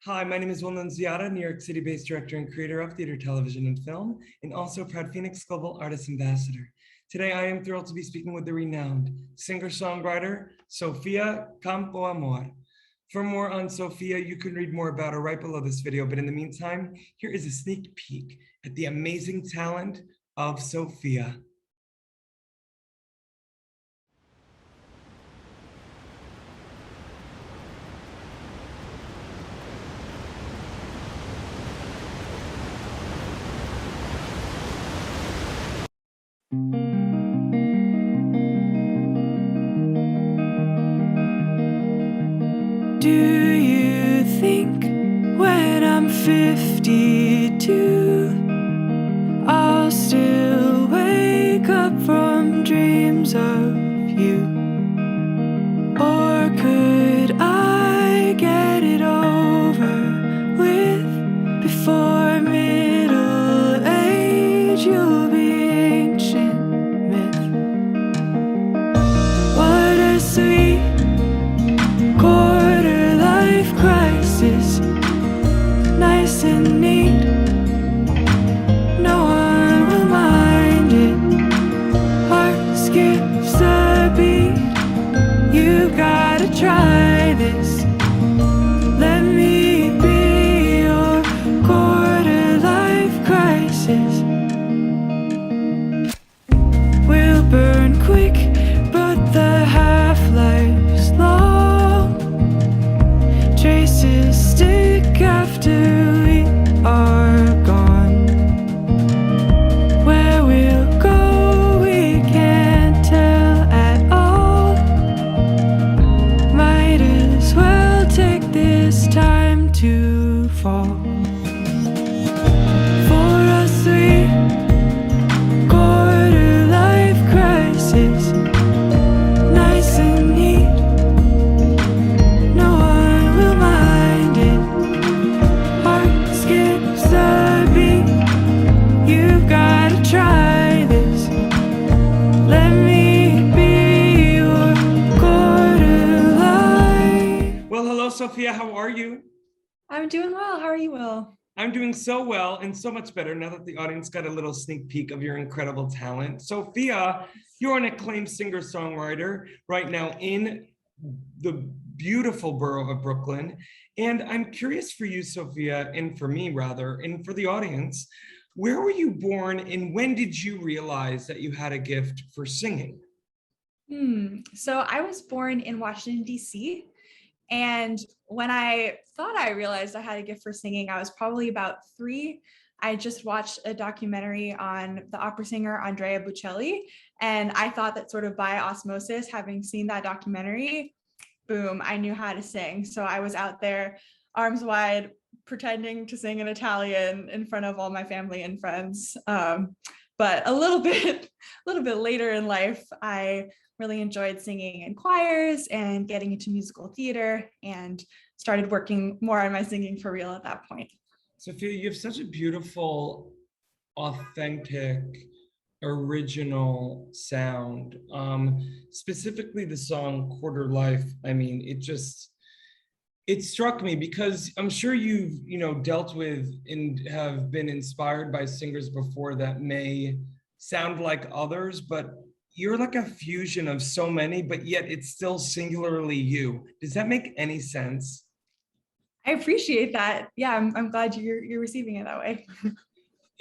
Hi, my name is Wilnan Ziada, New York City-based director and creator of theater, television, and film, and also a proud FENIX Global Artist Ambassador. Today, I am thrilled to be speaking with the renowned singer-songwriter, SOFIA Campoamor. For more on Sophia, you can read more about her right below this video, but in the meantime, here is a sneak peek at the amazing talent of Sophia. Do you think when I'm 52 I'll still wake up from dreams of you? Or could I get it over with before middle age? You'll be ancient myth. What a sweet quarter-life crisis, nice and neat, no one will mind it. Heart skips a beat, you gotta try this. Let me be your quarter-life crisis. We'll burn quick, but the half-life's long. Traces stick after we are gone. Where we'll go, we can't tell at all. Might as well take this time to fall. For a sweet quarter-life crisis, nice and neat, no one will mind it. Heart skips a beat, you've gotta try this. Let me be your quarter-life. Well, hello, Sophia. How are you? I'm doing well. How are you, Will? I'm doing so well and so much better now that the audience got a little sneak peek of your incredible talent. Sophia, you're an acclaimed singer-songwriter right now in the beautiful borough of Brooklyn. And I'm curious for you, Sophia, and for me rather, and for the audience, where were you born and when did you realize that you had a gift for singing? So I was born in Washington, D.C. And when I thought I realized I had a gift for singing, I was probably about 3. I just watched a documentary on the opera singer Andrea Bocelli, and I thought that sort of by osmosis, having seen that documentary, boom, I knew how to sing. So I was out there, arms wide, pretending to sing in Italian in front of all my family and friends. But a little bit later in life, I really enjoyed singing in choirs and getting into musical theater and started working more on my singing for real at that point. Sophia, you have such a beautiful, authentic, original sound. Specifically the song Quarter Life, I mean, it struck me because I'm sure you've, dealt with and have been inspired by singers before that may sound like others, but you're like a fusion of so many, but yet it's still singularly you. Does that make any sense? I appreciate that. Yeah, I'm glad you're receiving it that way.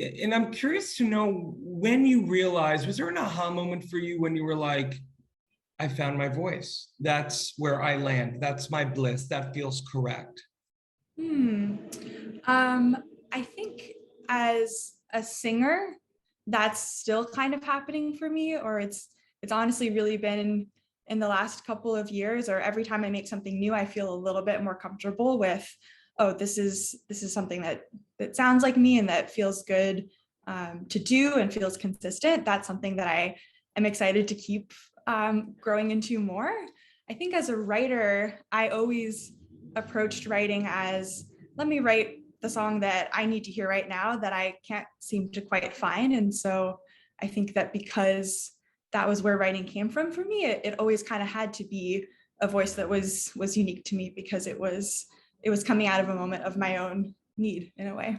And I'm curious to know when you realized, was there an aha moment for you when you were like, I found my voice. That's where I land. That's my bliss. That feels correct. I think as a singer, that's still kind of happening for me, or it's honestly really been in the last couple of years, or every time I make something new, I feel a little bit more comfortable with, oh, this is something that sounds like me and that feels good to do and feels consistent. That's something that I am excited to keep growing into more. I think as a writer, I always approached writing as, let me write the song that I need to hear right now that I can't seem to quite find. And so I think that because that was where writing came from for me, it always kind of had to be a voice that was unique to me, because it was it was coming out of a moment of my own need in a way.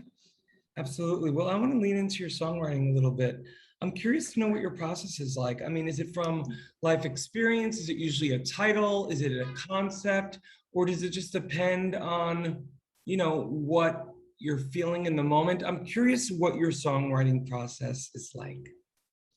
Absolutely. Well, I want to lean into your songwriting a little bit. I'm curious to know what your process is like. I mean, is it from life experience? Is it usually a title? Is it a concept? Or does it just depend on, what you're feeling in the moment? I'm curious what your songwriting process is like.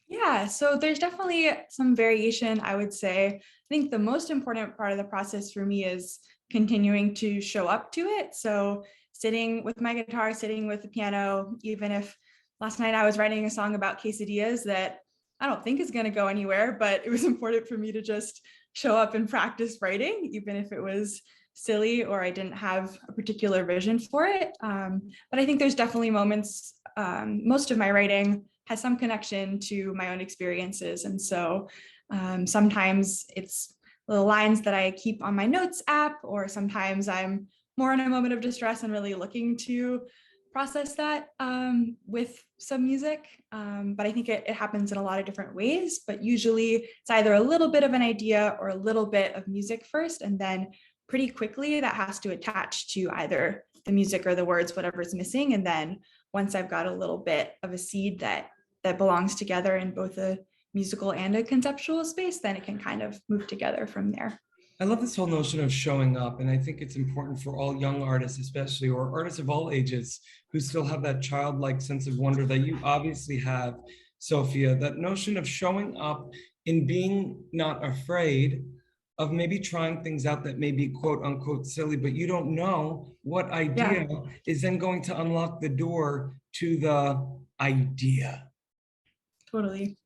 Yeah, so there's definitely some variation, I would say. I think the most important part of the process for me is continuing to show up to it. So sitting with my guitar, sitting with the piano, even if last night I was writing a song about quesadillas that I don't think is going to go anywhere, but it was important for me to just show up and practice writing, even if it was silly or I didn't have a particular vision for it. But I think there's definitely moments, most of my writing has some connection to my own experiences. And so sometimes it's little lines that I keep on my notes app, or sometimes I'm more in a moment of distress and really looking to process that with some music. But I think it happens in a lot of different ways, but usually it's either a little bit of an idea or a little bit of music first, and then pretty quickly that has to attach to either the music or the words, whatever's missing. And then once I've got a little bit of a seed that belongs together in both a musical and a conceptual space, then it can kind of move together from there. I love this whole notion of showing up. And I think it's important for all young artists, especially, or artists of all ages, who still have that childlike sense of wonder that you obviously have, Sophia, that notion of showing up in being not afraid of maybe trying things out that may be quote unquote silly, but you don't know what idea is then going to unlock the door to the idea. Totally.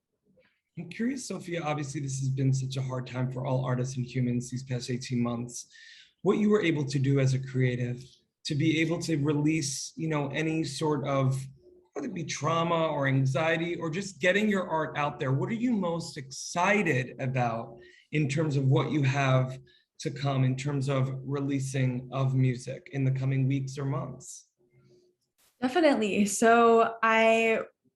I'm curious, Sophia, obviously this has been such a hard time for all artists and humans these past 18 months. What you were able to do as a creative to be able to release, any sort of, whether it be trauma or anxiety or just getting your art out there. What are you most excited about in terms of what you have to come in terms of releasing of music in the coming weeks or months? Definitely. So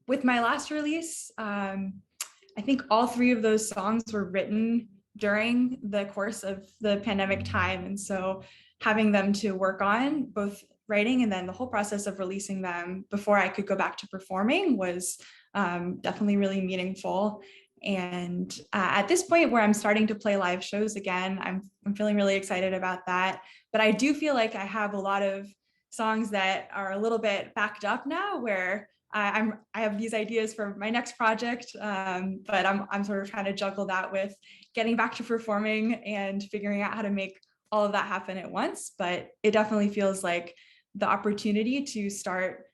with my last release, I think all three of those songs were written during the course of the pandemic time. And so having them to work on, both writing and then the whole process of releasing them before I could go back to performing, was definitely really meaningful. And at this point where I'm starting to play live shows again, I'm feeling really excited about that. But I do feel like I have a lot of songs that are a little bit backed up now, where I have these ideas for my next project, but I'm sort of trying to juggle that with getting back to performing and figuring out how to make all of that happen at once. But it definitely feels like the opportunity to start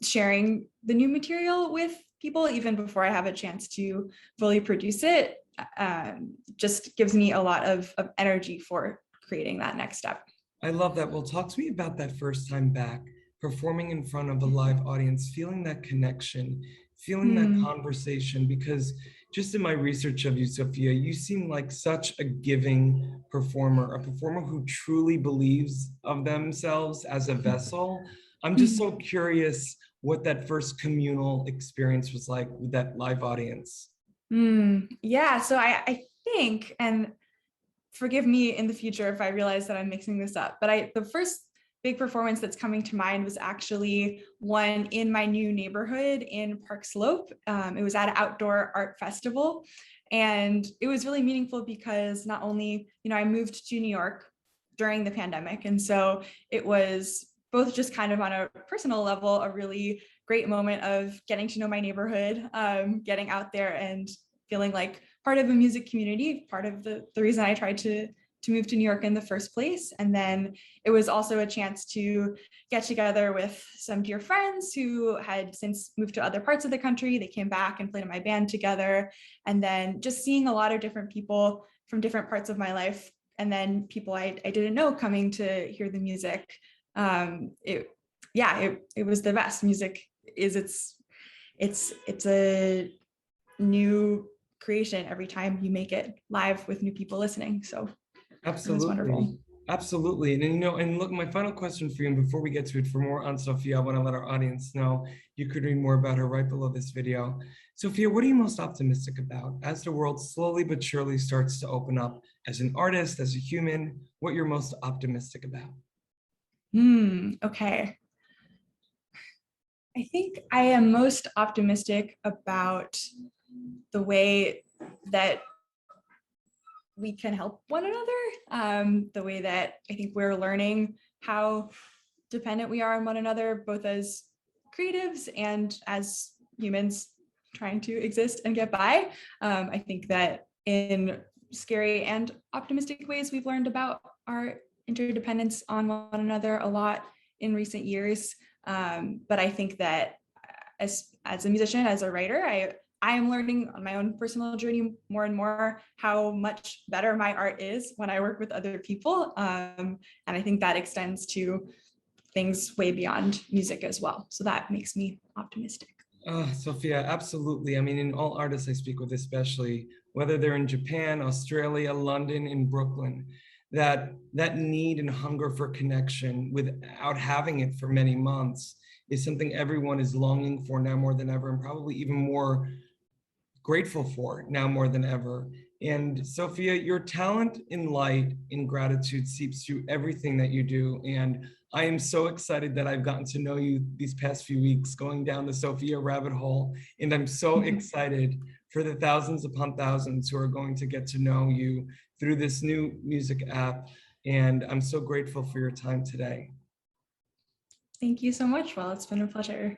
sharing the new material with people, even before I have a chance to fully produce it, just gives me a lot of energy for creating that next step. I love that. Well, talk to me about that first time back, performing in front of a live audience, feeling that connection, feeling that conversation, because just in my research of you, Sophia, you seem like such a giving performer, a performer who truly believes of themselves as a vessel. I'm just so curious what that first communal experience was like with that live audience. Yeah, so I think, and forgive me in the future if I realize that I'm mixing this up, but the first big performance that's coming to mind was actually one in my new neighborhood in Park Slope. It was at an outdoor art festival, and it was really meaningful because not only, I moved to New York during the pandemic, and so it was both just kind of on a personal level, a really great moment of getting to know my neighborhood, getting out there and feeling like part of a music community, part of the reason I tried to move to New York in the first place. And then it was also a chance to get together with some dear friends who had since moved to other parts of the country. They came back and played in my band together. And then just seeing a lot of different people from different parts of my life, and then people I didn't know coming to hear the music. It was the best. Music is it's a new creation every time you make it live with new people listening. So absolutely, wonderful. Absolutely. And look, my final question for you, and before we get to it, for more on Sophia, I want to let our audience know you could read more about her right below this video. Sophia, what are you most optimistic about as the world slowly but surely starts to open up, as an artist, as a human, what you're most optimistic about? Okay. I think I am most optimistic about the way that we can help one another, the way that I think we're learning how dependent we are on one another, both as creatives and as humans trying to exist and get by. I think that in scary and optimistic ways, we've learned about our interdependence on one another a lot in recent years. But I think that as a musician, as a writer, I am learning on my own personal journey more and more how much better my art is when I work with other people. And I think that extends to things way beyond music as well. So that makes me optimistic. Sophia, absolutely. I mean, in all artists I speak with, especially whether they're in Japan, Australia, London, in Brooklyn, that need and hunger for connection without having it for many months is something everyone is longing for now more than ever, and probably even more grateful for now more than ever. And Sophia, your talent in light, in gratitude seeps through everything that you do. And I am so excited that I've gotten to know you these past few weeks, going down the Sophia rabbit hole. And I'm so excited for the thousands upon thousands who are going to get to know you through this new music app. And I'm so grateful for your time today. Thank you so much. Well, it's been a pleasure.